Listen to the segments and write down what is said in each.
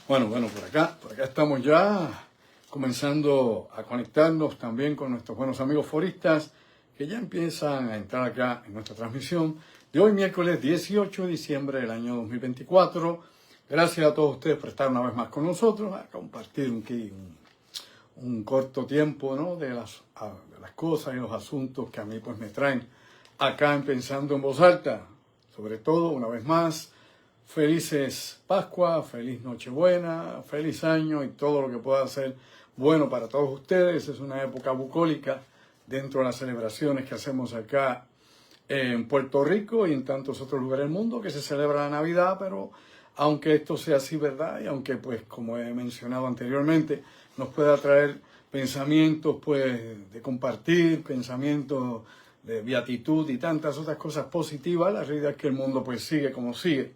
Bueno, por acá estamos ya comenzando a conectarnos también con nuestros buenos amigos foristas que ya empiezan a entrar acá en nuestra transmisión de hoy, miércoles 18 de diciembre del año 2024. Gracias a todos ustedes por estar una vez más con nosotros, a compartir un corto tiempo, ¿no? de las cosas y los asuntos que a mí pues me traen acá en Pensando en Voz Alta. Sobre todo, una vez más, felices Pascua, feliz Nochebuena, feliz año y todo lo que pueda ser bueno para todos ustedes. Es una época bucólica dentro de las celebraciones que hacemos acá en Puerto Rico y en tantos otros lugares del mundo que se celebra la Navidad, pero aunque esto sea así, ¿verdad? Y aunque, pues, como he mencionado anteriormente, nos pueda traer pensamientos, pues, de compartir, pensamientos de beatitud y tantas otras cosas positivas, la realidad es que el mundo, pues, sigue como sigue.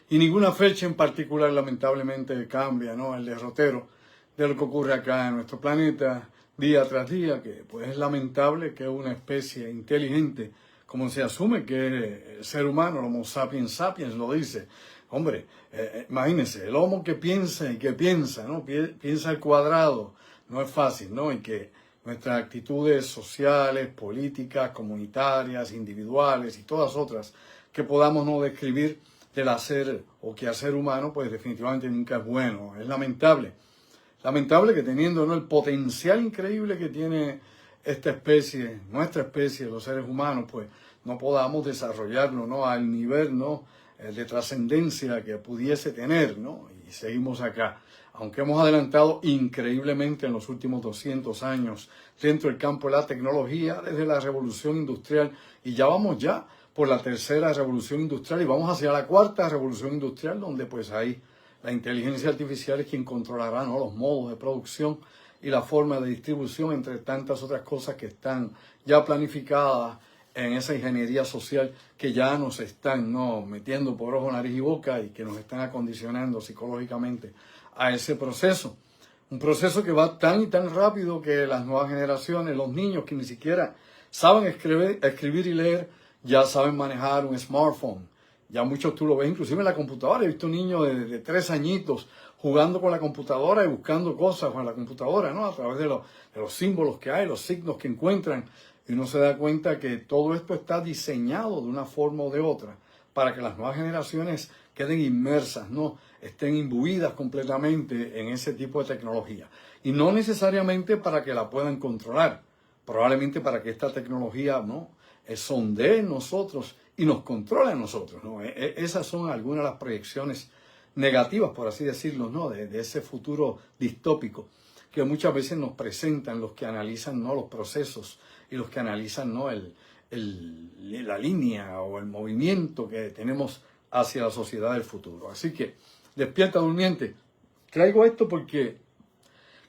Y ninguna fecha en particular, lamentablemente, cambia, ¿no? El derrotero de lo que ocurre acá en nuestro planeta, día tras día, que pues es lamentable que una especie inteligente, como se asume que el ser humano, el Homo sapiens sapiens, lo dice. Hombre, imagínense, el Homo que piensa y que piensa, ¿no? Piensa al cuadrado, no es fácil, ¿no? Y que nuestras actitudes sociales, políticas, comunitarias, individuales y todas otras que podamos no describir del hacer o quehacer humano, pues definitivamente nunca es bueno. Es lamentable. Lamentable que teniendo, ¿no? el potencial increíble que tiene esta especie, nuestra especie, los seres humanos, pues no podamos desarrollarlo, ¿no? al nivel, ¿no? de trascendencia que pudiese tener, ¿no? Y seguimos acá. Aunque hemos adelantado increíblemente en los últimos 200 años dentro del campo de la tecnología, desde la revolución industrial, y ya vamos ya por la tercera revolución industrial y vamos hacia la cuarta revolución industrial, donde pues ahí la inteligencia artificial es quien controlará, ¿no? los modos de producción y la forma de distribución, entre tantas otras cosas que están ya planificadas en esa ingeniería social que ya nos están, ¿no? metiendo por ojo, nariz y boca y que nos están acondicionando psicológicamente a ese proceso. Un proceso que va tan y tan rápido que las nuevas generaciones, los niños que ni siquiera saben escribir y leer, ya saben manejar un smartphone. Ya muchos tú lo ves, inclusive en la computadora. He visto niños de 3 añitos jugando con la computadora y buscando cosas con la computadora, ¿no? A través de los símbolos que hay, los signos que encuentran. Y uno se da cuenta que todo esto está diseñado de una forma o de otra para que las nuevas generaciones queden inmersas, ¿no? Estén imbuidas completamente en ese tipo de tecnología. Y no necesariamente para que la puedan controlar, probablemente para que esta tecnología, ¿no? sondee en nosotros y nos controla a nosotros, ¿no? Esas son algunas de las proyecciones negativas, por así decirlo, ¿no? de ese futuro distópico que muchas veces nos presentan los que analizan, ¿no? los procesos y los que analizan, ¿no? la línea o el movimiento que tenemos hacia la sociedad del futuro. Así que, despierta durmiente. Traigo esto porque,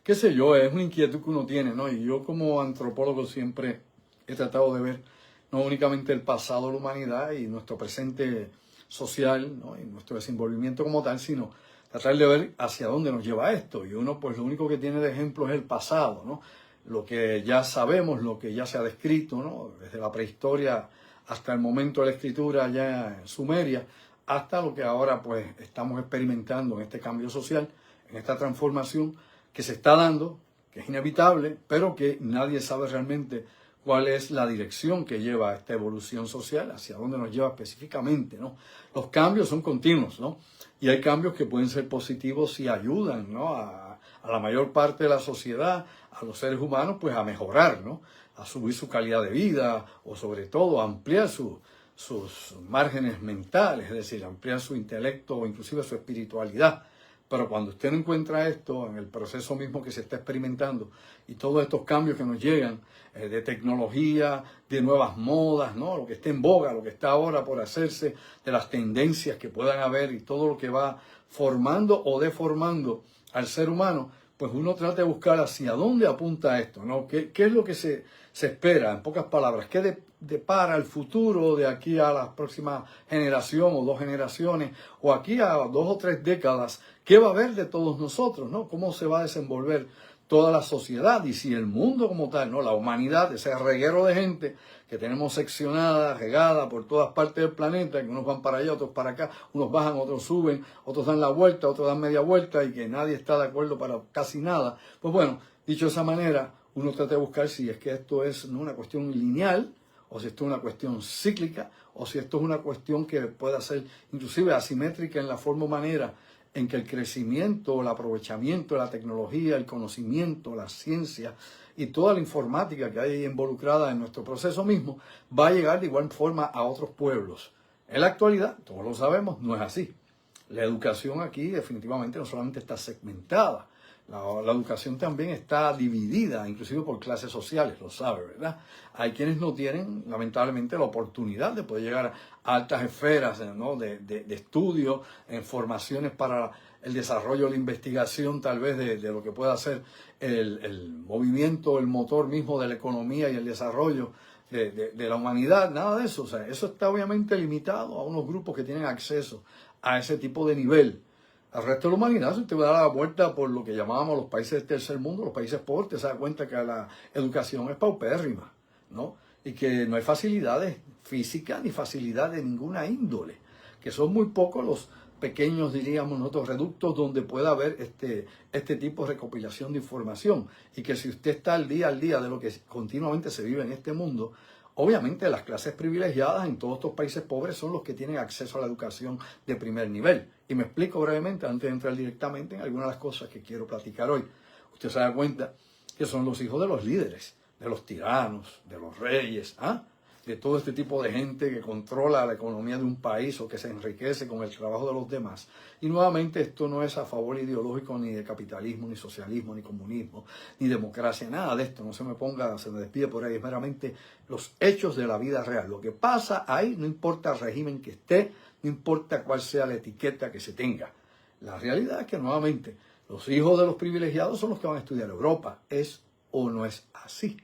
qué sé yo, es una inquietud que uno tiene, ¿no? Y yo como antropólogo siempre he tratado de ver no únicamente el pasado de la humanidad y nuestro presente social, ¿no? y nuestro desenvolvimiento como tal, sino tratar de ver hacia dónde nos lleva esto. Y uno, pues lo único que tiene de ejemplo es el pasado, ¿no? Lo que ya sabemos, lo que ya se ha descrito, ¿no? Desde la prehistoria hasta el momento de la escritura ya en Sumeria, hasta lo que ahora pues estamos experimentando en este cambio social, en esta transformación que se está dando, que es inevitable, pero que nadie sabe realmente cuál es la dirección que lleva esta evolución social, hacia dónde nos lleva específicamente, ¿no? Los cambios son continuos, ¿no? Y hay cambios que pueden ser positivos y ayudan, ¿no? a la mayor parte de la sociedad, a los seres humanos, pues a mejorar, ¿no? A subir su calidad de vida o sobre todo a ampliar sus márgenes mentales, es decir, ampliar su intelecto o inclusive su espiritualidad. Pero cuando usted no encuentra esto en el proceso mismo que se está experimentando y todos estos cambios que nos llegan de tecnología, de nuevas modas, ¿no? Lo que está en boga, lo que está ahora por hacerse, de las tendencias que puedan haber y todo lo que va formando o deformando al ser humano, pues uno trata de buscar hacia dónde apunta esto, ¿no? ¿Qué es lo que se espera? En pocas palabras, ¿qué depara el futuro de aquí a la próxima generación o 2 generaciones o aquí a 2 o 3 décadas? ¿Qué va a haber de todos nosotros, ¿no? ¿Cómo se va a desenvolver toda la sociedad y si el mundo como tal, ¿no? La humanidad, ese reguero de gente que tenemos seccionada, regada por todas partes del planeta, que unos van para allá, otros para acá, unos bajan, otros suben, otros dan la vuelta, otros dan media vuelta y que nadie está de acuerdo para casi nada. Pues bueno, dicho de esa manera, uno trata de buscar si es que esto es no una cuestión lineal, o si esto es una cuestión cíclica, o si esto es una cuestión que pueda ser inclusive asimétrica en la forma o manera en que el crecimiento, el aprovechamiento de la tecnología, el conocimiento, la ciencia y toda la informática que hay involucrada en nuestro proceso mismo va a llegar de igual forma a otros pueblos. En la actualidad, todos lo sabemos, no es así. La educación aquí definitivamente no solamente está segmentada, la educación también está dividida, inclusive por clases sociales, lo sabe, ¿verdad? Hay quienes no tienen, lamentablemente, la oportunidad de poder llegar a altas esferas, ¿no? de estudio, en formaciones para el desarrollo, la investigación, tal vez, de lo que pueda ser el movimiento, el motor mismo de la economía y el desarrollo de la humanidad, nada de eso. O sea, eso está obviamente limitado a unos grupos que tienen acceso a ese tipo de nivel. Al resto de la humanidad, si usted va a dar la vuelta por lo que llamábamos los países del tercer mundo, los países pobres, usted se da cuenta que la educación es paupérrima, ¿no? Y que no hay facilidades físicas ni facilidades de ninguna índole, que son muy pocos los pequeños, diríamos nosotros, reductos donde pueda haber este tipo de recopilación de información. Y que si usted está al día de lo que continuamente se vive en este mundo, obviamente las clases privilegiadas en todos estos países pobres son los que tienen acceso a la educación de primer nivel. Y me explico brevemente antes de entrar directamente en algunas de las cosas que quiero platicar hoy. Usted se da cuenta que son los hijos de los líderes, de los tiranos, de los reyes, de todo este tipo de gente que controla la economía de un país o que se enriquece con el trabajo de los demás. Y nuevamente esto no es a favor ideológico ni de capitalismo, ni socialismo, ni comunismo, ni democracia, nada de esto. No se me despide por ahí, es meramente los hechos de la vida real. Lo que pasa ahí, no importa el régimen que esté, no importa cuál sea la etiqueta que se tenga. La realidad es que nuevamente los hijos de los privilegiados son los que van a estudiar Europa. ¿Es o no es así?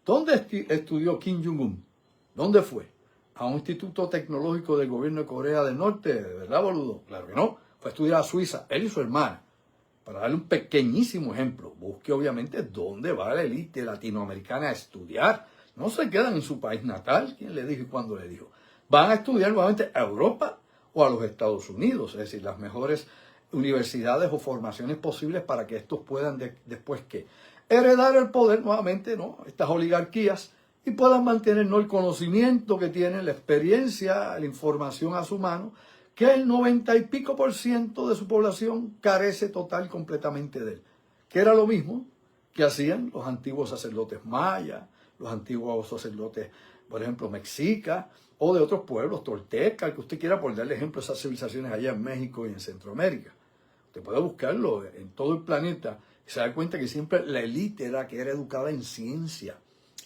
¿Dónde estudió Kim Jong-un? ¿Dónde fue? ¿A un instituto tecnológico del gobierno de Corea del Norte? ¿De verdad, boludo? Claro que no. Fue a estudiar a Suiza, él y su hermana. Para darle un pequeñísimo ejemplo, busque obviamente dónde va la élite latinoamericana a estudiar. No se quedan en su país natal. ¿Quién le dijo y cuándo le dijo? Van a estudiar nuevamente a Europa o a los Estados Unidos. Es decir, las mejores universidades o formaciones posibles para que estos puedan después que heredar el poder nuevamente, ¿no? Estas oligarquías, y puedan mantener, ¿no?, el conocimiento que tienen, la experiencia, la información a su mano, que el 90 y pico % de su población carece total y completamente de él. Que era lo mismo que hacían los antiguos sacerdotes mayas, los antiguos sacerdotes, por ejemplo, mexicas, o de otros pueblos, toltecas, el que usted quiera, por darle ejemplo a esas civilizaciones allá en México y en Centroamérica. Usted puede buscarlo en todo el planeta y se da cuenta que siempre la élite era que era educada en ciencia,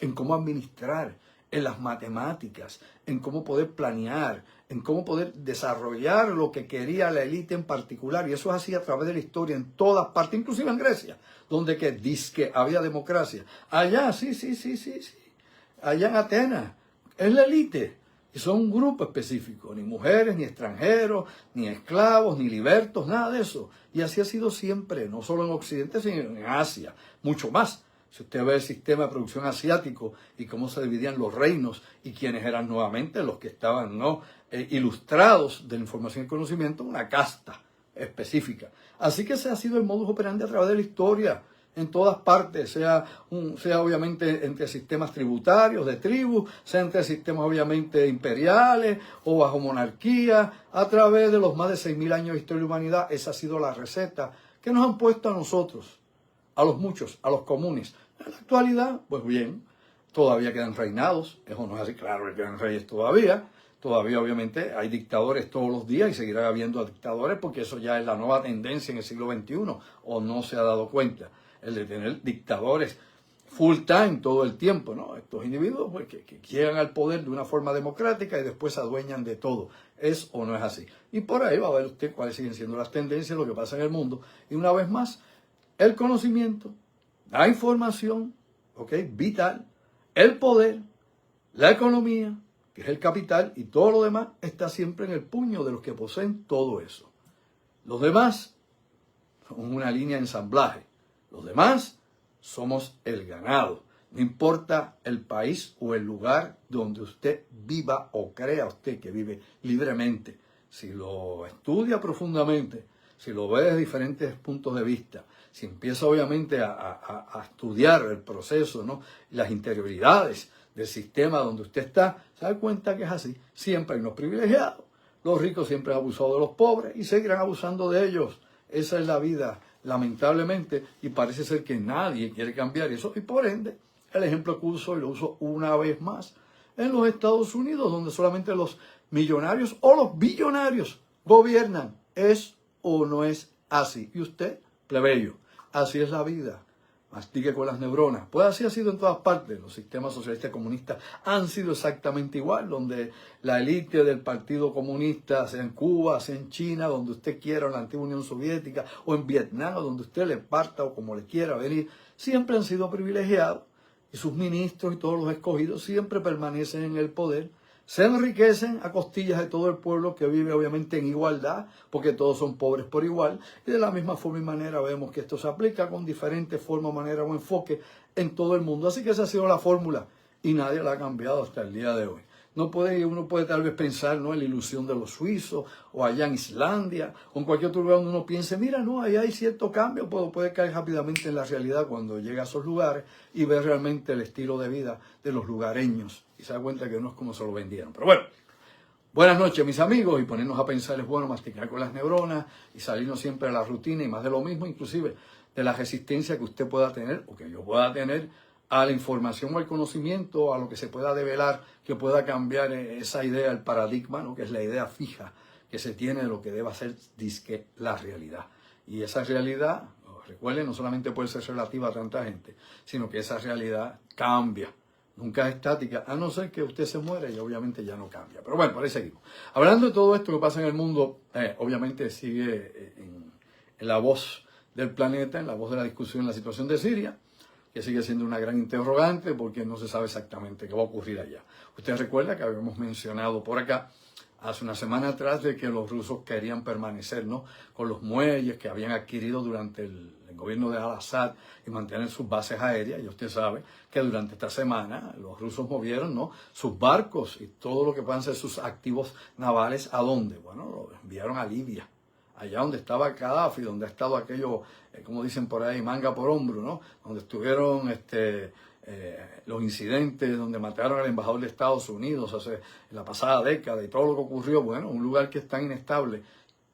en cómo administrar, en las matemáticas, en cómo poder planear, en cómo poder desarrollar lo que quería la élite en particular. Y eso es así a través de la historia en todas partes, inclusive en Grecia, donde que dizque había democracia. Allá, sí. Allá en Atenas, es la élite. Y son un grupo específico, ni mujeres, ni extranjeros, ni esclavos, ni libertos, nada de eso. Y así ha sido siempre, no solo en Occidente, sino en Asia, mucho más. Si usted ve el sistema de producción asiático y cómo se dividían los reinos y quiénes eran nuevamente los que estaban, ¿no?, ilustrados de la información y conocimiento, una casta específica. Así que ese ha sido el modus operandi a través de la historia, en todas partes, sea obviamente entre sistemas tributarios, de tribus, sea entre sistemas obviamente imperiales o bajo monarquía, a través de los más de 6.000 años de historia de la humanidad. Esa ha sido la receta que nos han puesto a nosotros, a los muchos, a los comunes. En la actualidad, pues bien, todavía quedan reinados, eso no es así, claro que quedan reyes todavía obviamente hay dictadores todos los días y seguirá habiendo dictadores porque eso ya es la nueva tendencia en el siglo XXI, o no se ha dado cuenta, el de tener dictadores full time todo el tiempo, ¿no? Estos individuos pues, que llegan al poder de una forma democrática y después se adueñan de todo. ¿Es o no es así? Y por ahí va a ver usted cuáles siguen siendo las tendencias, lo que pasa en el mundo. Y una vez más, el conocimiento, la información, vital, el poder, la economía, que es el capital, y todo lo demás está siempre en el puño de los que poseen todo eso. Los demás son una línea de ensamblaje. Los demás somos el ganado. No importa el país o el lugar donde usted viva o crea usted que vive libremente. Si lo estudia profundamente, si lo ve desde diferentes puntos de vista, si empieza obviamente a estudiar el proceso, ¿no?, las interioridades del sistema donde usted está, se da cuenta que es así. Siempre hay unos privilegiados. Los ricos siempre han abusado de los pobres y seguirán abusando de ellos. Esa es la vida, lamentablemente, y parece ser que nadie quiere cambiar eso. Y por ende, el ejemplo que uso, y lo uso una vez más, en los Estados Unidos, donde solamente los millonarios o los billonarios gobiernan. ¿Es o no es así? Y usted, plebeyo, así es la vida. Mastique con las neuronas. Pues así ha sido en todas partes. Los sistemas socialistas y comunistas han sido exactamente igual, donde la élite del Partido Comunista, sea en Cuba, sea en China, donde usted quiera, en la antigua Unión Soviética, o en Vietnam, o donde usted le parta o como le quiera venir, siempre han sido privilegiados. Y sus ministros y todos los escogidos siempre permanecen en el poder, se enriquecen a costillas de todo el pueblo que vive obviamente en igualdad, porque todos son pobres por igual, y de la misma forma y manera vemos que esto se aplica con diferentes formas, manera o enfoque en todo el mundo. Así que esa ha sido la fórmula y nadie la ha cambiado hasta el día de hoy. Uno puede tal vez pensar, ¿no?, en la ilusión de los suizos, o allá en Islandia, o en cualquier otro lugar donde uno piense, mira, no, allá hay cierto cambio, puede caer rápidamente en la realidad cuando llega a esos lugares y ve realmente el estilo de vida de los lugareños y se da cuenta que no es como se lo vendieron. Pero bueno, buenas noches mis amigos, y ponernos a pensar es bueno, masticar con las neuronas y salirnos siempre de la rutina y más de lo mismo, inclusive de la resistencia que usted pueda tener o que yo pueda tener a la información o al conocimiento, a lo que se pueda develar, que pueda cambiar esa idea, el paradigma, ¿no?, que es la idea fija que se tiene de lo que debe ser disque la realidad. Y esa realidad, recuerden, no solamente puede ser relativa a tanta gente, sino que esa realidad cambia. Nunca es estática, a no ser que usted se muera y obviamente ya no cambia. Pero bueno, por ahí seguimos. Hablando de todo esto que pasa en el mundo, obviamente sigue en la voz del planeta, en la voz de la discusión en la situación de Siria, que sigue siendo una gran interrogante porque no se sabe exactamente qué va a ocurrir allá. Usted recuerda que habíamos mencionado por acá hace una semana atrás de que los rusos querían permanecer, ¿no?, con los muelles que habían adquirido durante el gobierno de Al-Assad y mantener sus bases aéreas. Y usted sabe que durante esta semana los rusos movieron, ¿no?, sus barcos y todo lo que puedan ser sus activos navales. ¿A dónde? Bueno, los enviaron a Libia, allá donde estaba Gaddafi, donde ha estado aquello, como dicen por ahí, manga por hombro, ¿no?, donde estuvieron los incidentes, donde mataron al embajador de Estados Unidos en la pasada década y todo lo que ocurrió. Bueno, un lugar que es tan inestable,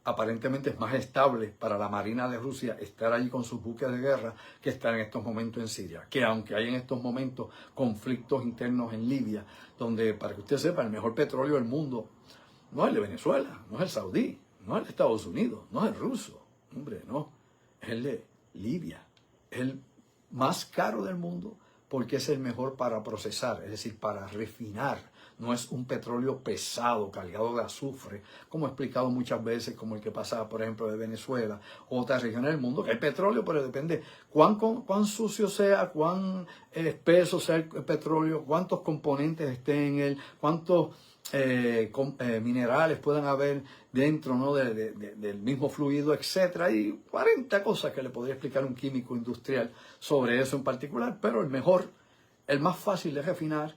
aparentemente es más estable para la Marina de Rusia estar allí con sus buques de guerra que estar en estos momentos en Siria. Que aunque hay en estos momentos conflictos internos en Libia, donde, para que usted sepa, el mejor petróleo del mundo no es el de Venezuela, no es el saudí, no es el de Estados Unidos, no es el ruso, hombre, no, es el de Libia, es el más caro del mundo porque es el mejor para procesar, es decir, para refinar. No es un petróleo pesado, cargado de azufre, como he explicado muchas veces, como el que pasa, por ejemplo, de Venezuela o otras regiones del mundo, que hay petróleo, pero depende cuán sucio sea, cuán espeso sea el petróleo, cuántos componentes estén en él, cuántos minerales puedan haber dentro, ¿no?, del mismo fluido, etcétera. Hay 40 cosas que le podría explicar un químico industrial sobre eso en particular, pero el mejor, el más fácil de refinar,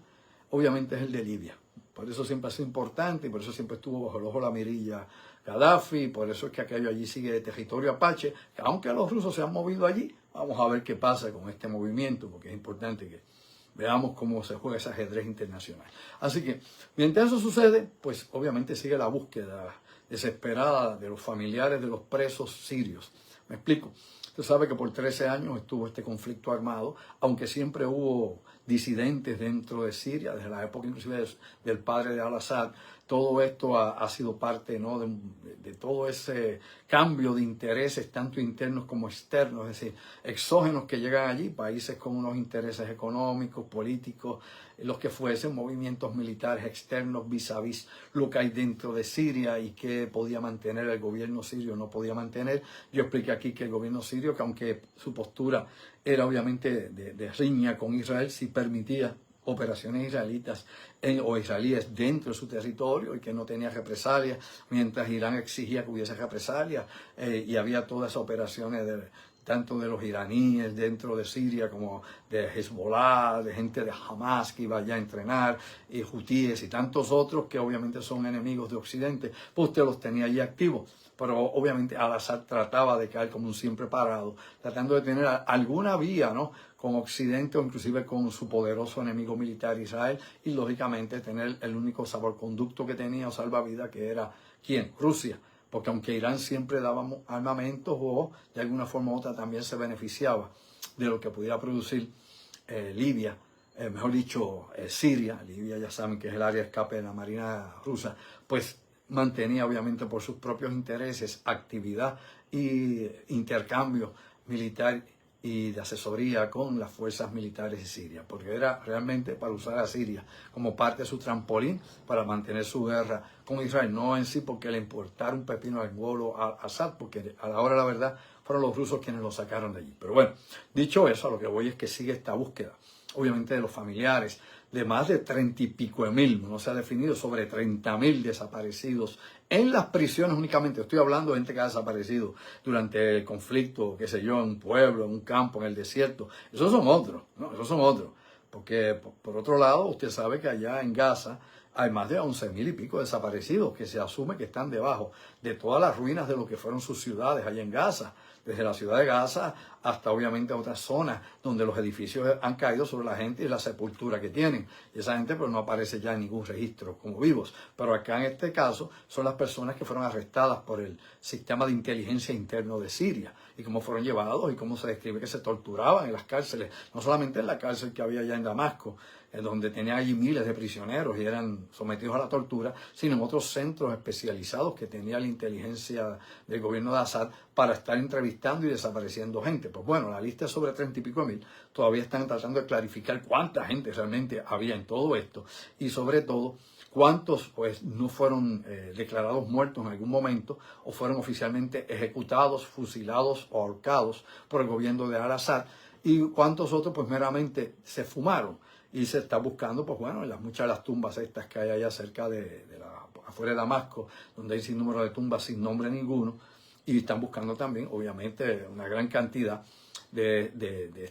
obviamente es el de Libia. Por eso siempre ha sido importante y por eso siempre estuvo bajo el ojo de la mirilla Gaddafi, por eso es que aquello allí sigue de territorio apache, que aunque los rusos se han movido allí, vamos a ver qué pasa con este movimiento, porque es importante que veamos cómo se juega ese ajedrez internacional. Así que, mientras eso sucede, pues obviamente sigue la búsqueda desesperada de los familiares de los presos sirios. ¿Me explico? Usted sabe que por 13 años estuvo este conflicto armado, aunque siempre hubo disidentes dentro de Siria, desde la época inclusive del padre de Al-Assad. Todo esto ha sido parte, ¿no?, de todo ese cambio de intereses, tanto internos como externos, es decir, exógenos que llegan allí, países con unos intereses económicos, políticos, los que fuesen, movimientos militares externos vis a vis lo que hay dentro de Siria y que podía mantener el gobierno sirio, no podía mantener. Yo expliqué aquí que el gobierno sirio, que aunque su postura era obviamente de riña con Israel, sí permitía operaciones israelitas o israelíes dentro de su territorio y que no tenía represalias, mientras Irán exigía que hubiese represalias, y había todas esas operaciones tanto de los iraníes dentro de Siria como de Hezbollah, de gente de Hamas que iba allá a entrenar, y hutíes y tantos otros que obviamente son enemigos de Occidente, pues usted los tenía allí activos. Pero obviamente Al-Assad trataba de caer como un siempre parado, tratando de tener alguna vía, ¿no?, con Occidente o inclusive con su poderoso enemigo militar Israel, y lógicamente tener el único salvoconducto que tenía o salvavidas, que era ¿quién? Rusia. Porque aunque Irán siempre daba armamentos o de alguna forma u otra también se beneficiaba de lo que pudiera producir Libia, mejor dicho Siria, Libia ya saben que es el área de escape de la Marina rusa, pues mantenía obviamente por sus propios intereses actividad y intercambio militar y de asesoría con las fuerzas militares de Siria, porque era realmente para usar a Siria como parte de su trampolín para mantener su guerra con Israel, no en sí porque le importara un pepino al golo a Assad, porque a la hora de la verdad fueron los rusos quienes lo sacaron de allí. Pero bueno, dicho eso, a lo que voy es que sigue esta búsqueda, obviamente de los familiares, de más de 30 y pico de mil, no se ha definido, sobre 30.000 desaparecidos en las prisiones únicamente. Estoy hablando de gente que ha desaparecido durante el conflicto, qué sé yo, en un pueblo, en un campo, en el desierto. Esos son otros, ¿no? Esos son otros. Porque, por otro lado, usted sabe que allá en Gaza hay más de 11.000 y pico desaparecidos que se asume que están debajo de todas las ruinas de lo que fueron sus ciudades allá en Gaza. Desde la ciudad de Gaza hasta obviamente otras zonas donde los edificios han caído sobre la gente y la sepultura que tienen. Y esa gente pues no aparece ya en ningún registro como vivos. Pero acá en este caso son las personas que fueron arrestadas por el sistema de inteligencia interno de Siria y cómo fueron llevados y cómo se describe que se torturaban en las cárceles. No solamente en la cárcel que había allá en Damasco, donde tenían allí miles de prisioneros y eran sometidos a la tortura, sino en otros centros especializados que tenía la inteligencia del gobierno de Assad para estar entrevistando y desapareciendo gente. Pues bueno, la lista es sobre 30 y pico de mil. Todavía están tratando de clarificar cuánta gente realmente había en todo esto y sobre todo cuántos pues no fueron declarados muertos en algún momento o fueron oficialmente ejecutados, fusilados o ahorcados por el gobierno de Al-Assad, y cuántos otros pues meramente se fumaron. Y se está buscando, pues bueno, en muchas de las tumbas estas que hay allá cerca afuera de Damasco, donde hay sin número de tumbas sin nombre ninguno, y están buscando también, obviamente, una gran cantidad de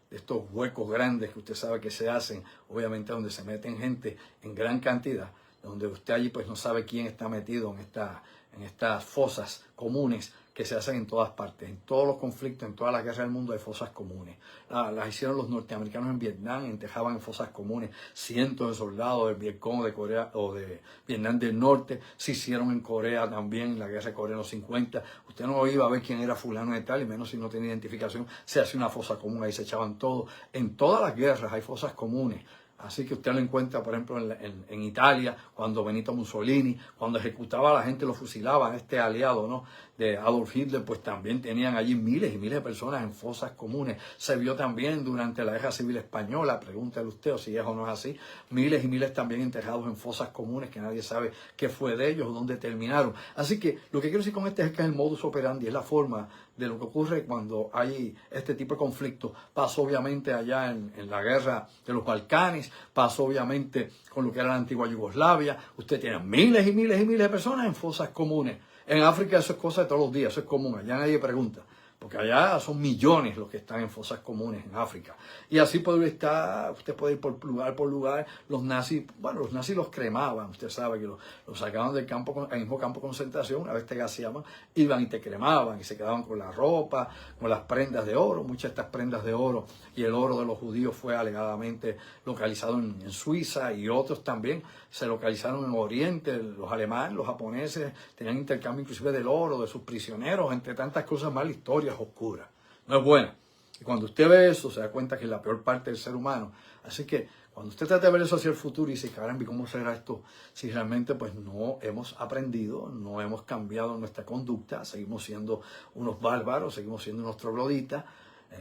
estos huecos grandes que usted sabe que se hacen, obviamente donde se meten gente en gran cantidad, donde usted allí pues no sabe quién está metido en estas fosas comunes que se hacen en todas partes, en todos los conflictos, en todas las guerras del mundo hay fosas comunes. Las hicieron los norteamericanos en Vietnam, enterraban en fosas comunes cientos de soldados del Vietcong de Corea o de Vietnam del Norte, se hicieron en Corea también, en la guerra de Corea en los 50. Usted no iba a ver quién era fulano de tal, y menos si no tenía identificación, se hacía una fosa común, ahí se echaban todo. En todas las guerras hay fosas comunes. Así que usted lo encuentra, por ejemplo, en Italia, cuando Benito Mussolini, cuando ejecutaba a la gente, lo fusilaba, este aliado, ¿no?, de Adolf Hitler, pues también tenían allí miles y miles de personas en fosas comunes. Se vio también durante la Guerra Civil Española, pregúntele usted o si es o no es así, miles y miles también enterrados en fosas comunes que nadie sabe qué fue de ellos o dónde terminaron. Así que lo que quiero decir con este es que es el modus operandi, es la forma de lo que ocurre cuando hay este tipo de conflicto. Pasó obviamente allá en la guerra de los Balcanes, pasó obviamente con lo que era la antigua Yugoslavia. Usted tiene miles y miles y miles de personas en fosas comunes. En África eso es cosa de todos los días, eso es común, allá nadie pregunta, porque allá son millones los que están en fosas comunes en África. Y así puede estar, usted puede ir por lugar, los nazis, bueno, los nazis los cremaban, usted sabe que los sacaban del campo, el mismo campo de concentración, una vez te gaseaban, iban y te cremaban y se quedaban con la ropa, con las prendas de oro, muchas de estas prendas de oro y el oro de los judíos fue alegadamente localizado en Suiza, y otros también se localizaron en Oriente. Los alemanes, los japoneses tenían intercambio inclusive del oro, de sus prisioneros, entre tantas cosas más. La historia es oscura, no es buena. Y cuando usted ve eso, se da cuenta que es la peor parte del ser humano. Así que cuando usted trata de ver eso hacia el futuro y dice, caramba, ¿cómo será esto? Si realmente pues no hemos aprendido, no hemos cambiado nuestra conducta, seguimos siendo unos bárbaros, seguimos siendo unos trogloditas,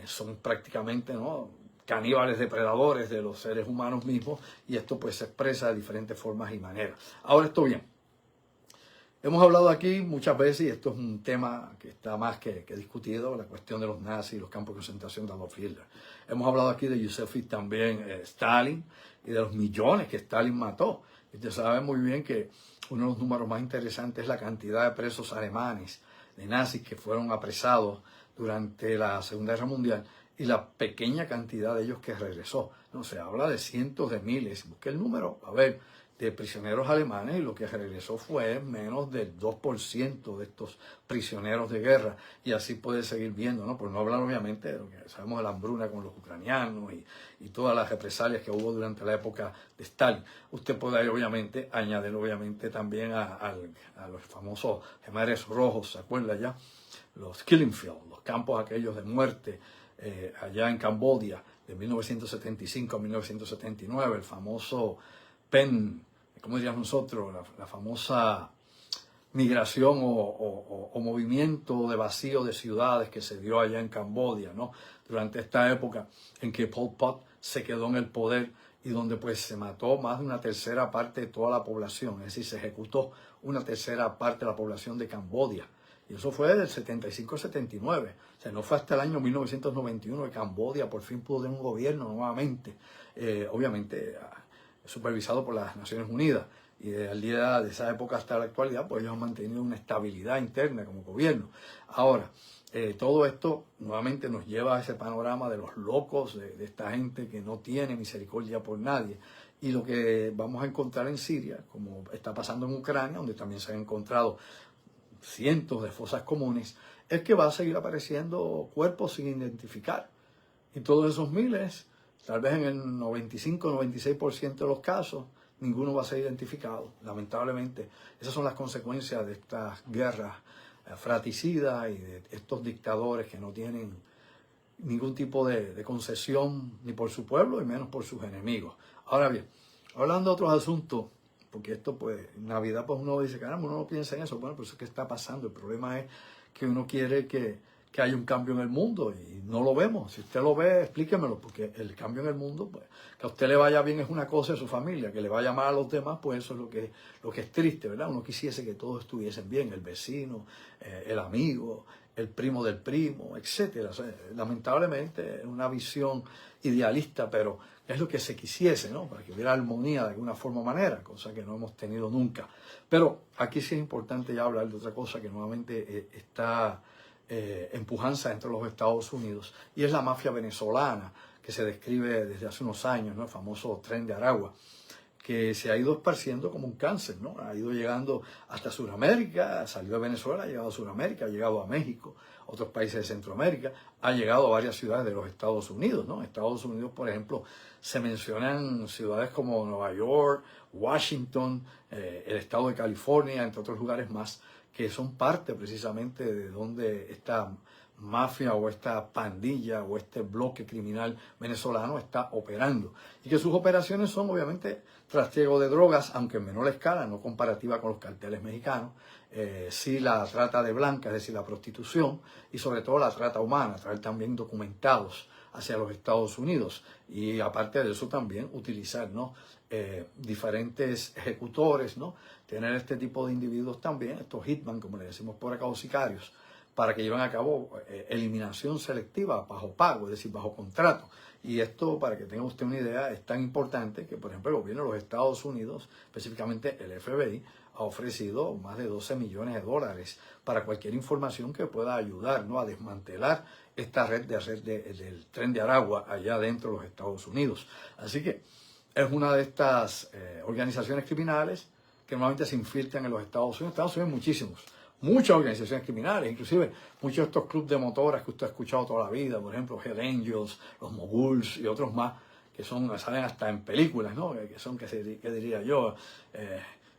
son prácticamente, ¿no?, caníbales depredadores de los seres humanos mismos, y esto pues se expresa de diferentes formas y maneras. Ahora, esto bien, hemos hablado aquí muchas veces, y esto es un tema que está más que discutido, la cuestión de los nazis y los campos de concentración de Adolf Hitler. Hemos hablado aquí de Joseph y también Stalin, y de los millones que Stalin mató. Y usted sabe muy bien que uno de los números más interesantes es la cantidad de presos alemanes, de nazis que fueron apresados durante la Segunda Guerra Mundial y la pequeña cantidad de ellos que regresó. No se habla de cientos de miles. Busque el número, a ver, de prisioneros alemanes, y lo que regresó fue menos del 2% de estos prisioneros de guerra. Y así puede seguir viendo, ¿no? Por no hablar obviamente de lo que sabemos de la hambruna con los ucranianos y todas las represalias que hubo durante la época de Stalin. Usted puede obviamente añadir obviamente también a los famosos Gemares Rojos, ¿se acuerda ya? Los killing fields, los campos aquellos de muerte allá en Camboya de 1975 a 1979, el famoso Pen, ¿cómo diríamos nosotros? La famosa migración o movimiento de vacío de ciudades que se dio allá en Camboya, ¿no? Durante esta época en que Pol Pot se quedó en el poder y donde pues se mató más de una tercera parte de toda la población, es decir, se ejecutó una tercera parte de la población de Camboya. Y eso fue del 75 al 79. O sea, no fue hasta el año 1991 que Camboya por fin pudo tener un gobierno nuevamente, obviamente supervisado por las Naciones Unidas. Y al día de esa época hasta la actualidad, pues ellos han mantenido una estabilidad interna como gobierno. Ahora, todo esto nuevamente nos lleva a ese panorama de los locos, de esta gente que no tiene misericordia por nadie. Y lo que vamos a encontrar en Siria, como está pasando en Ucrania, donde también se han encontrado cientos de fosas comunes, es que va a seguir apareciendo cuerpos sin identificar. Y todos esos miles, tal vez en el 95-96% de los casos, ninguno va a ser identificado. Lamentablemente, esas son las consecuencias de estas guerras fratricidas y de estos dictadores que no tienen ningún tipo de concesión ni por su pueblo y menos por sus enemigos. Ahora bien, hablando de otros asuntos, porque esto pues, en Navidad pues uno dice, caramba, uno no piensa en eso. Bueno, pues eso es que está pasando. El problema es que uno quiere que haya un cambio en el mundo y no lo vemos. Si usted lo ve, explíquemelo, porque el cambio en el mundo, pues, que a usted le vaya bien es una cosa de su familia, que le vaya mal a los demás, pues eso es lo que es triste, ¿verdad? Uno quisiese que todos estuviesen bien, el vecino, el amigo, el primo del primo, etcétera. O sea, lamentablemente es una visión idealista, pero es lo que se quisiese, ¿no? Para que hubiera armonía de alguna forma o manera, cosa que no hemos tenido nunca. Pero aquí sí es importante ya hablar de otra cosa que nuevamente está en pujanza entre los Estados Unidos, y es la mafia venezolana, que se describe desde hace unos años, ¿no? El famoso Tren de Aragua, que se ha ido esparciendo como un cáncer, ¿no? Ha ido llegando hasta Sudamérica, salió de Venezuela, ha llegado a Sudamérica, ha llegado a México, otros países de Centroamérica, ha llegado a varias ciudades de los Estados Unidos, ¿no? En Estados Unidos, por ejemplo, se mencionan ciudades como Nueva York, Washington, el estado de California, entre otros lugares más, que son parte precisamente de donde esta mafia o esta pandilla o este bloque criminal venezolano está operando. Y que sus operaciones son obviamente trasiego de drogas, aunque en menor escala, no comparativa con los carteles mexicanos, sí la trata de blancas, es decir, la prostitución, y sobre todo la trata humana, traer también documentados hacia los Estados Unidos. Y aparte de eso también utilizar, ¿no? Diferentes ejecutores, ¿no? Tener este tipo de individuos también, estos hitman, como le decimos por acá, o sicarios, para que lleven a cabo eliminación selectiva bajo pago, es decir, bajo contrato. Y esto, para que tenga usted una idea, es tan importante que, por ejemplo, el gobierno de los Estados Unidos, específicamente el FBI, ha ofrecido más de 12 millones de dólares para cualquier información que pueda ayudar, ¿no? A desmantelar esta red del Tren de Aragua allá dentro de los Estados Unidos. Así que es una de estas organizaciones criminales que normalmente se infiltran en los Estados Unidos. En Estados Unidos hay muchas organizaciones criminales, inclusive muchos de estos clubes de motoras que usted ha escuchado toda la vida, por ejemplo, Hell Angels, los Moguls y otros más, que salen hasta en películas, ¿no? Que son, ¿qué diría yo?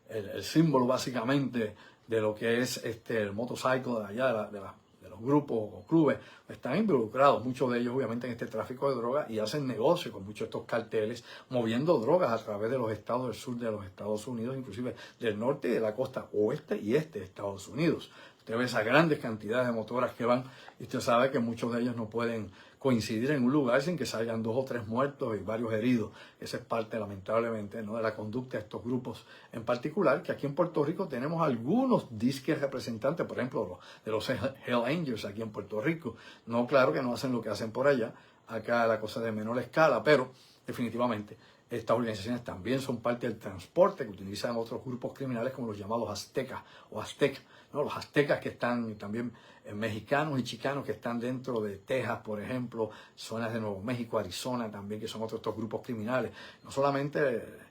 El símbolo básicamente de lo que es el motorcycle de allá, de los grupos o clubes. Están involucrados, muchos de ellos obviamente en este tráfico de drogas, y hacen negocio con muchos de estos carteles, moviendo drogas a través de los estados del sur de los Estados Unidos, inclusive del norte y de la costa oeste y este de Estados Unidos. Usted ve esas grandes cantidades de motoras que van, y usted sabe que muchos de ellos no pueden coincidir en un lugar sin que salgan 2 o 3 muertos y varios heridos. Esa es parte, lamentablemente, ¿no? De la conducta de estos grupos en particular, que aquí en Puerto Rico tenemos algunos disques representantes, por ejemplo, de los Hell Angels aquí en Puerto Rico. No, claro que no hacen lo que hacen por allá, acá la cosa de menor escala, pero definitivamente Estas organizaciones también son parte del transporte que utilizan otros grupos criminales como los llamados aztecas o aztecas, ¿no? Los aztecas que están también mexicanos y chicanos que están dentro de Texas, por ejemplo, zonas de Nuevo México, Arizona también, que son otros estos grupos criminales. No solamente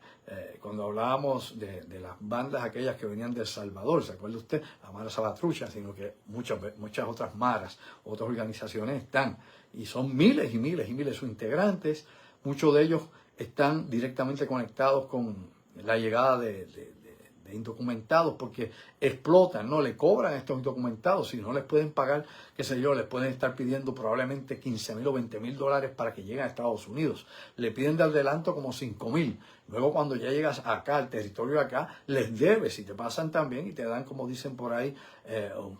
cuando hablábamos de las bandas aquellas que venían de El Salvador, ¿se acuerda usted? La Mara Salvatrucha, sino que muchas otras maras, otras organizaciones están, y son miles y miles y miles de sus integrantes. Muchos de ellos están directamente conectados con la llegada de indocumentados, porque explotan, ¿no? Le cobran a estos indocumentados, si no les pueden pagar, qué sé yo, les pueden estar pidiendo probablemente 15,000 o 20,000 dólares para que lleguen a Estados Unidos. Le piden de adelanto como 5,000. Luego cuando ya llegas acá, al territorio de acá, les debes y te pasan también y te dan, como dicen por ahí,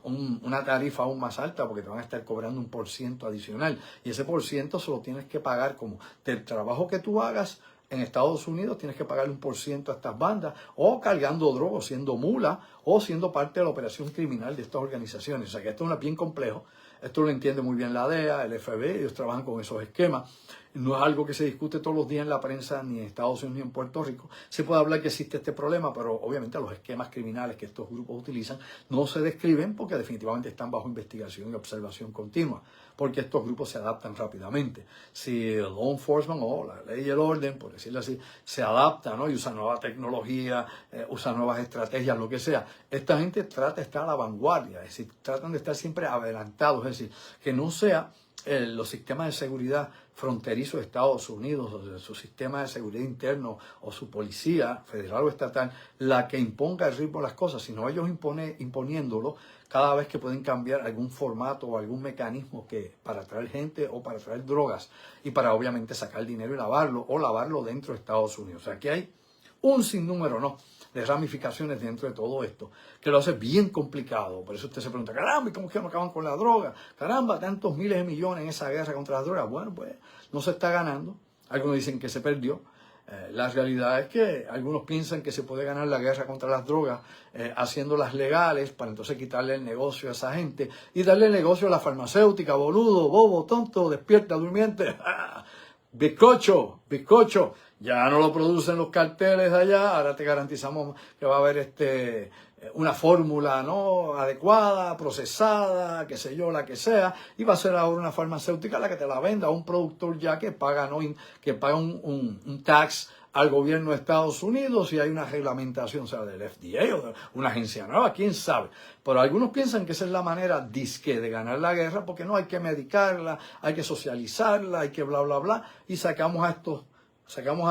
una tarifa aún más alta porque te van a estar cobrando un % adicional. Y ese % se lo tienes que pagar como del trabajo que tú hagas en Estados Unidos, tienes que pagarle un % a estas bandas, o cargando drogas, siendo mula, o siendo parte de la operación criminal de estas organizaciones. O sea que esto es bien complejo. Esto lo entiende muy bien la DEA, el FBI, ellos trabajan con esos esquemas. No es algo que se discute todos los días en la prensa, ni en Estados Unidos ni en Puerto Rico. Se puede hablar que existe este problema, pero obviamente los esquemas criminales que estos grupos utilizan no se describen porque definitivamente están bajo investigación y observación continua, porque estos grupos se adaptan rápidamente. Si el law enforcement o la ley y el orden, por decirlo así, se adapta, ¿no? Y usa nueva tecnología, usa nuevas estrategias, lo que sea, esta gente trata de estar a la vanguardia, es decir, tratan de estar siempre adelantados, es decir, que no sea los sistemas de seguridad fronterizos de Estados Unidos, o su sistema de seguridad interno, o su policía federal o estatal, la que imponga el ritmo de las cosas, sino ellos imponiéndolo cada vez que pueden cambiar algún formato o algún mecanismo para traer gente o para traer drogas y para obviamente sacar dinero y lavarlo, o lavarlo dentro de Estados Unidos. O sea, que hay un sinnúmero, ¿no?, de ramificaciones dentro de todo esto, que lo hace bien complicado. Por eso usted se pregunta, caramba, ¿y cómo es que no acaban con la droga? Caramba, tantos miles de millones en esa guerra contra las drogas. Bueno, pues no se está ganando. Algunos dicen que se perdió. La realidad es que algunos piensan que se puede ganar la guerra contra las drogas haciéndolas legales para entonces quitarle el negocio a esa gente y darle el negocio a la farmacéutica, boludo, bobo, tonto, despierta, durmiente. Bizcocho, bizcocho. Ya no lo producen los carteles de allá, ahora te garantizamos que va a haber una fórmula, ¿no?, adecuada, procesada, qué sé yo, la que sea, y va a ser ahora una farmacéutica la que te la venda, un productor ya que paga, ¿no?, que paga un tax al gobierno de Estados Unidos, y hay una reglamentación, o sea, del FDA o de una agencia nueva, quién sabe. Pero algunos piensan que esa es la manera disque de ganar la guerra, porque no hay que medicarla, hay que socializarla, hay que bla, bla, bla, y sacamos a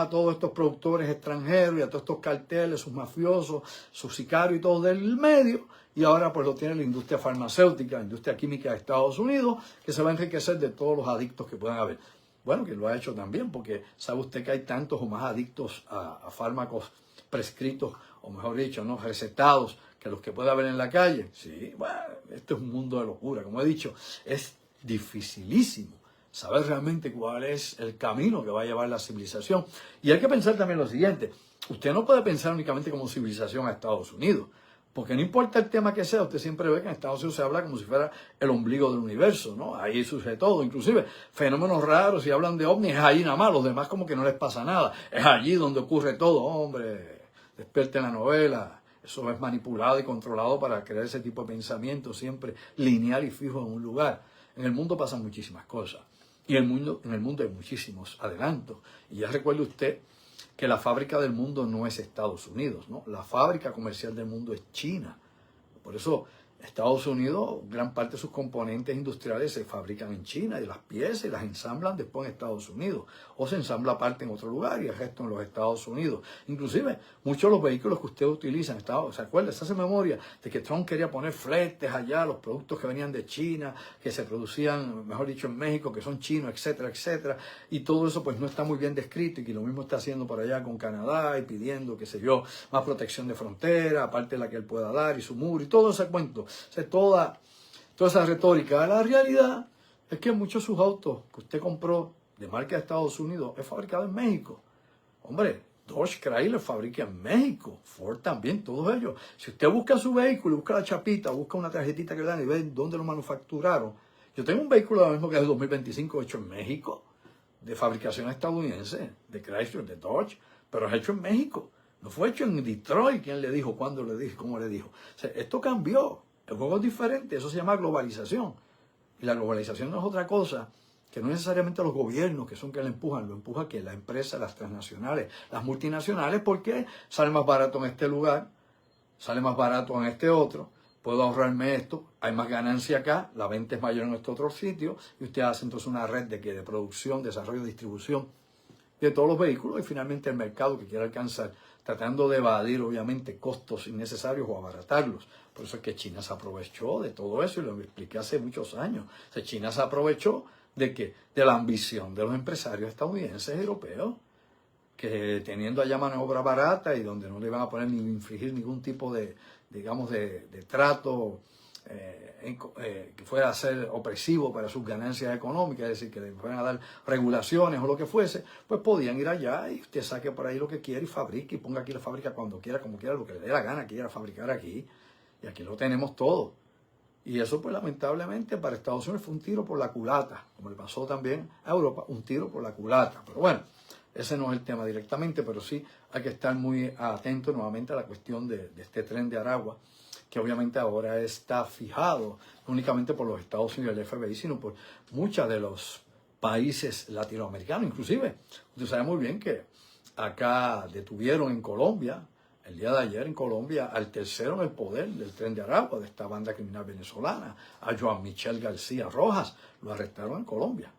todos estos productores extranjeros y a todos estos carteles, sus mafiosos, sus sicarios y todo del medio, y ahora pues lo tiene la industria farmacéutica, la industria química de Estados Unidos, que se va a enriquecer de todos los adictos que puedan haber. Bueno, que lo ha hecho también, porque sabe usted que hay tantos o más adictos a fármacos prescritos, o mejor dicho, no recetados, que los que puede haber en la calle. Sí, bueno, esto es un mundo de locura. Como he dicho, es dificilísimo saber realmente cuál es el camino que va a llevar la civilización. Y hay que pensar también lo siguiente: usted no puede pensar únicamente como civilización a Estados Unidos, porque no importa el tema que sea, usted siempre ve que en Estados Unidos se habla como si fuera el ombligo del universo, ¿no? Ahí sucede todo, inclusive fenómenos raros, si hablan de ovnis, es ahí nada más, los demás como que no les pasa nada. Es allí donde ocurre todo. Hombre, despierte la novela. Eso es manipulado y controlado para crear ese tipo de pensamiento siempre lineal y fijo en un lugar. En el mundo pasan muchísimas cosas. Y en el mundo hay muchísimos adelantos. Y ya recuerde usted que la fábrica del mundo no es Estados Unidos, ¿no? La fábrica comercial del mundo es China. Por eso Estados Unidos, gran parte de sus componentes industriales se fabrican en China, y las piezas y las ensamblan después en Estados Unidos, o se ensambla parte en otro lugar y el resto en los Estados Unidos. Inclusive, muchos de los vehículos que ustedes utilizan, ¿se acuerda? Se hace memoria de que Trump quería poner fletes allá, los productos que venían de China, que se producían, mejor dicho, en México, que son chinos, etcétera, etcétera, y todo eso pues no está muy bien descrito, y que lo mismo está haciendo por allá con Canadá, y pidiendo, qué sé yo, más protección de frontera, aparte de la que él pueda dar, y su muro, y todo ese cuento. O sea, toda esa retórica. La realidad es que muchos de sus autos que usted compró de marca de Estados Unidos es fabricado en México. Hombre, Dodge Chrysler fabrica en México, Ford también, todos ellos. Si usted busca su vehículo, busca la chapita, busca una tarjetita que le dan y ve dónde lo manufacturaron. Yo tengo un vehículo ahora mismo que es de 2025 hecho en México. de fabricación estadounidense, de Chrysler, de Dodge, pero es hecho en México. No fue hecho en Detroit. ¿Quién le dijo? ¿Cuándo le dijo? ¿Cómo le dijo? O sea, esto cambió. El juego es diferente. Eso se llama globalización. Y la globalización no es otra cosa que no necesariamente los gobiernos que son que la empujan, lo empuja que la empresa, las transnacionales, las multinacionales, porque sale más barato en este lugar, sale más barato en este otro, puedo ahorrarme esto, hay más ganancia acá, la venta es mayor en este otro sitio, y usted hace entonces una red de producción, desarrollo, distribución de todos los vehículos, y finalmente el mercado que quiere alcanzar, tratando de evadir obviamente costos innecesarios o abaratarlos. Por eso es que China se aprovechó de todo eso, y lo expliqué hace muchos años. O sea, China se aprovechó ¿de qué? De la ambición de los empresarios estadounidenses y europeos, que teniendo allá mano de obra barata y donde no le iban a poner ni infligir ningún tipo de, digamos, de trato que fuera a ser opresivo para sus ganancias económicas, es decir, que le fueran a dar regulaciones o lo que fuese, pues podían ir allá y usted saque por ahí lo que quiera y fabrique y ponga aquí la fábrica cuando quiera, como quiera, lo que le dé la gana, quiera fabricar aquí. Y aquí lo tenemos todo. Y eso, pues lamentablemente, para Estados Unidos fue un tiro por la culata, como le pasó también a Europa, un tiro por la culata. Pero bueno, ese no es el tema directamente, pero sí hay que estar muy atento nuevamente a la cuestión de este tren de Aragua, que obviamente ahora está fijado no únicamente por los Estados Unidos y el FBI, sino por muchos de los países latinoamericanos. Inclusive, usted sabe muy bien que acá detuvieron en Colombia, el día de ayer en Colombia, al tercero en el poder del Tren de Aragua, de esta banda criminal venezolana, a Joan Michel García Rojas, lo arrestaron en Colombia.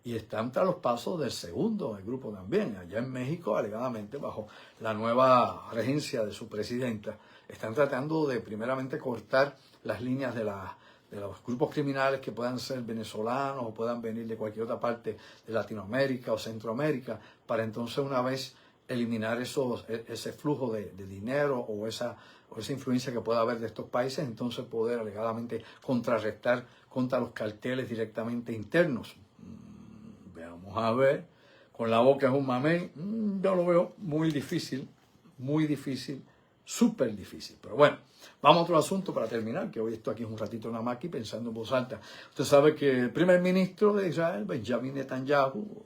Y están tras los pasos del segundo, el grupo también, allá en México, alegadamente bajo la nueva regencia de su presidenta, están tratando de primeramente cortar las líneas de los grupos criminales que puedan ser venezolanos o puedan venir de cualquier otra parte de Latinoamérica o Centroamérica, para entonces una vez eliminar ese flujo de dinero o esa influencia que pueda haber de estos países, entonces poder alegadamente contrarrestar contra los carteles directamente internos. Veamos a ver, con la boca es un mamey, yo lo veo muy difícil, súper difícil. Pero bueno, vamos a otro asunto para terminar, que hoy estoy aquí un ratito nada más aquí pensando en voz alta. Usted sabe que el primer ministro de Israel, Benjamin Netanyahu,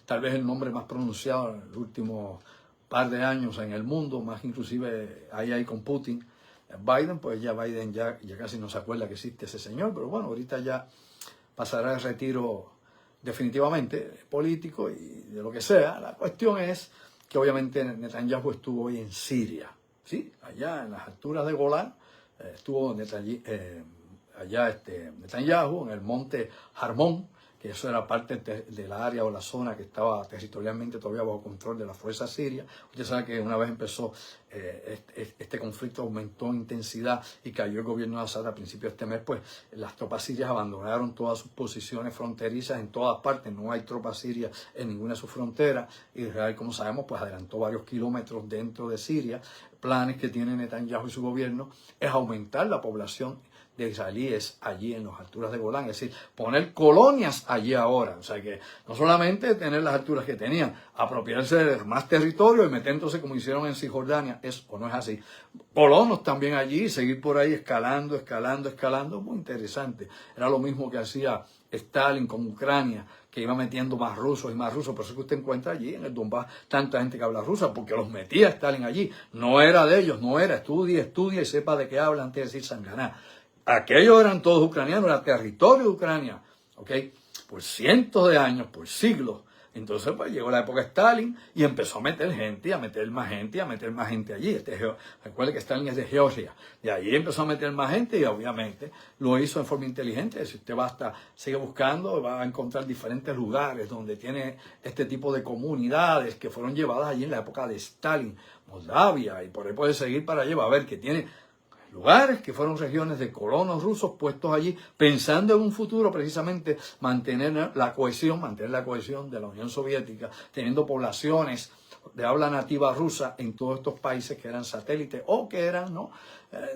tal vez el nombre más pronunciado en los últimos par de años en el mundo, más inclusive ahí con Putin, Biden, pues ya Biden ya casi no se acuerda que existe ese señor, pero bueno, ahorita ya pasará el retiro definitivamente político y de lo que sea. La cuestión es que obviamente Netanyahu estuvo hoy en Siria, ¿sí? Allá en las alturas de Golán, estuvo Netanyahu en el monte Harmón, que eso era parte del área o la zona que estaba territorialmente todavía bajo control de la fuerza siria. Usted sabe que una vez empezó este conflicto, aumentó en intensidad y cayó el gobierno de Assad a principios de este mes, pues las tropas sirias abandonaron todas sus posiciones fronterizas en todas partes. No hay tropas sirias en ninguna de sus fronteras. Israel, como sabemos, pues adelantó varios kilómetros dentro de Siria. Planes que tiene Netanyahu y su gobierno es aumentar la población de israelíes allí en las alturas de Golán, es decir, poner colonias allí ahora, o sea que no solamente tener las alturas que tenían, apropiarse de más territorio y meterse como hicieron en Cisjordania, es o no es así. Colonos también allí, seguir por ahí escalando, muy interesante. Era lo mismo que hacía Stalin con Ucrania, que iba metiendo más rusos y más rusos. Por eso que usted encuentra allí en el Donbass tanta gente que habla rusa, porque los metía Stalin allí. No era de ellos, no era. Estudia y sepa de qué habla antes de decir sanganá. Aquellos eran todos ucranianos, era territorio de Ucrania, ¿ok? Por cientos de años, por siglos. Entonces, pues llegó la época de Stalin y empezó a meter gente, a meter más gente allí. Recuerde que Stalin es de Georgia. De ahí empezó a meter más gente y obviamente lo hizo en forma inteligente. Si usted sigue buscando, va a encontrar diferentes lugares donde tiene este tipo de comunidades que fueron llevadas allí en la época de Stalin, Moldavia, y por ahí puede seguir para allá. Va a ver que tiene lugares que fueron regiones de colonos rusos puestos allí, pensando en un futuro precisamente mantener la cohesión de la Unión Soviética, teniendo poblaciones de habla nativa rusa en todos estos países que eran satélites o que eran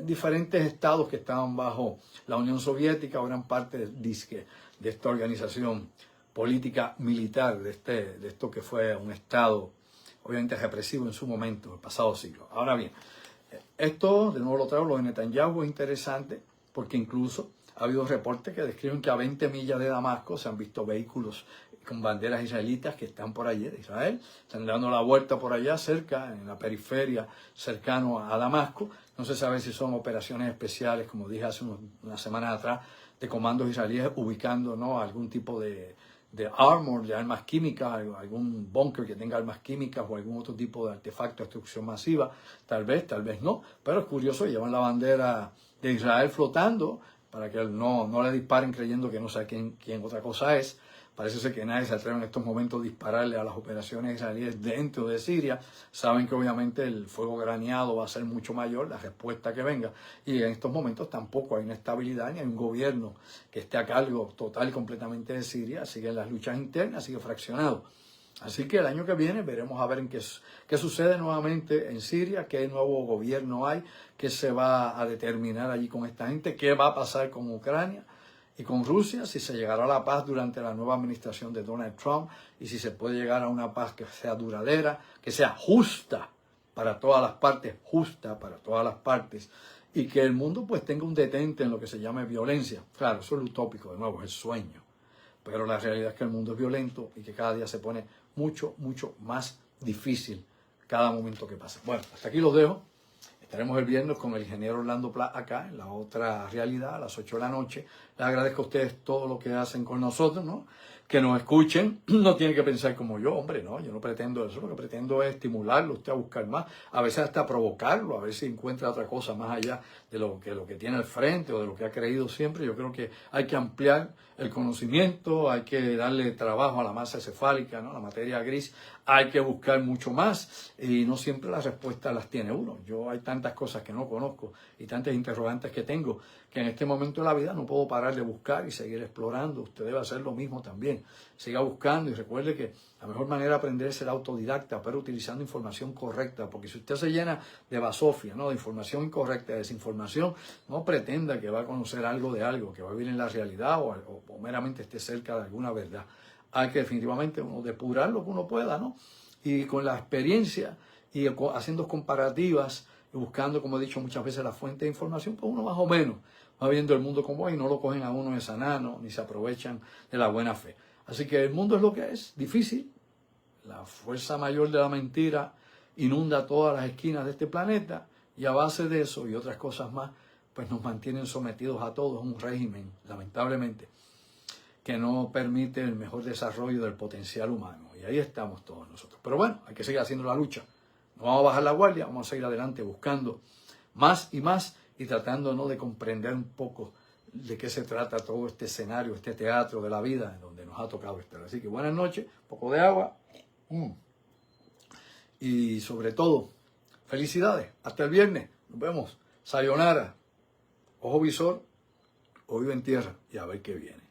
diferentes estados que estaban bajo la Unión Soviética o eran parte de esta organización política militar, de esto que fue un estado obviamente represivo en su momento, el pasado siglo. Ahora bien, esto, de nuevo lo traigo, lo de Netanyahu es interesante porque incluso ha habido reportes que describen que a 20 millas de Damasco se han visto vehículos con banderas israelitas que están por allí de Israel, están dando la vuelta por allá cerca, en la periferia, cercano a Damasco. No se sabe si son operaciones especiales, como dije hace unas semanas atrás, de comandos israelíes ubicando, ¿no?, algún tipo de armor, de armas químicas, algún búnker que tenga armas químicas o algún otro tipo de artefacto de destrucción masiva. Tal vez no, pero es curioso, llevan la bandera de Israel flotando para que no le disparen creyendo que no sabe quién otra cosa es. Parece ser que nadie se atreve en estos momentos a dispararle a las operaciones israelíes dentro de Siria. Saben que obviamente el fuego graneado va a ser mucho mayor, la respuesta que venga. Y en estos momentos tampoco hay una estabilidad ni hay un gobierno que esté a cargo total y completamente de Siria. Siguen las luchas internas, sigue fraccionado. Así que el año que viene veremos a ver en qué sucede nuevamente en Siria, qué nuevo gobierno hay, qué se va a determinar allí con esta gente, qué va a pasar con Ucrania y con Rusia, si se llegará a la paz durante la nueva administración de Donald Trump y si se puede llegar a una paz que sea duradera, que sea justa para todas las partes, y que el mundo pues tenga un detente en lo que se llame violencia. Claro, eso es lo utópico, de nuevo, es el sueño. Pero la realidad es que el mundo es violento y que cada día se pone mucho más difícil cada momento que pasa. Bueno, hasta aquí los dejo. Estaremos el viernes con el ingeniero Orlando Pla acá, en la otra realidad, a las 8 de la noche. Les agradezco a ustedes todo lo que hacen con nosotros, ¿no? Que nos escuchen. No tienen que pensar como yo, hombre, no. Yo no pretendo eso. Lo que pretendo es estimularlo usted a buscar más. A veces hasta provocarlo, a ver si encuentra otra cosa más allá de lo que tiene al frente o de lo que ha creído siempre. Yo creo que hay que ampliar el conocimiento, hay que darle trabajo a la masa encefálica, ¿no?, la materia gris. Hay que buscar mucho más y no siempre las respuestas las tiene uno. Yo hay tantas cosas que no conozco y tantas interrogantes que tengo que en este momento de la vida no puedo parar de buscar y seguir explorando. Usted debe hacer lo mismo también. Siga buscando y recuerde que la mejor manera de aprender es ser autodidacta, pero utilizando información correcta, porque si usted se llena de basofia, ¿no?, de información incorrecta, de desinformación, no pretenda que va a conocer algo de algo, que va a vivir en la realidad o meramente esté cerca de alguna verdad. Hay que definitivamente uno depurar lo que uno pueda, ¿no? Y con la experiencia y haciendo comparativas y buscando, como he dicho muchas veces, la fuente de información, pues uno más o menos va viendo el mundo como es y no lo cogen a uno de sanano ni se aprovechan de la buena fe. Así que el mundo es lo que es, difícil. La fuerza mayor de la mentira inunda todas las esquinas de este planeta y a base de eso y otras cosas más, pues nos mantienen sometidos a todos a un régimen, lamentablemente, que no permite el mejor desarrollo del potencial humano. Y ahí estamos todos nosotros. Pero bueno, hay que seguir haciendo la lucha. No vamos a bajar la guardia, vamos a seguir adelante buscando más y tratando, ¿no?, de comprender un poco de qué se trata todo este escenario, este teatro de la vida en donde nos ha tocado estar. Así que buenas noches, un poco de agua y sobre todo, felicidades. Hasta el viernes. Nos vemos. Sayonara. Ojo visor, oído en tierra y a ver qué viene.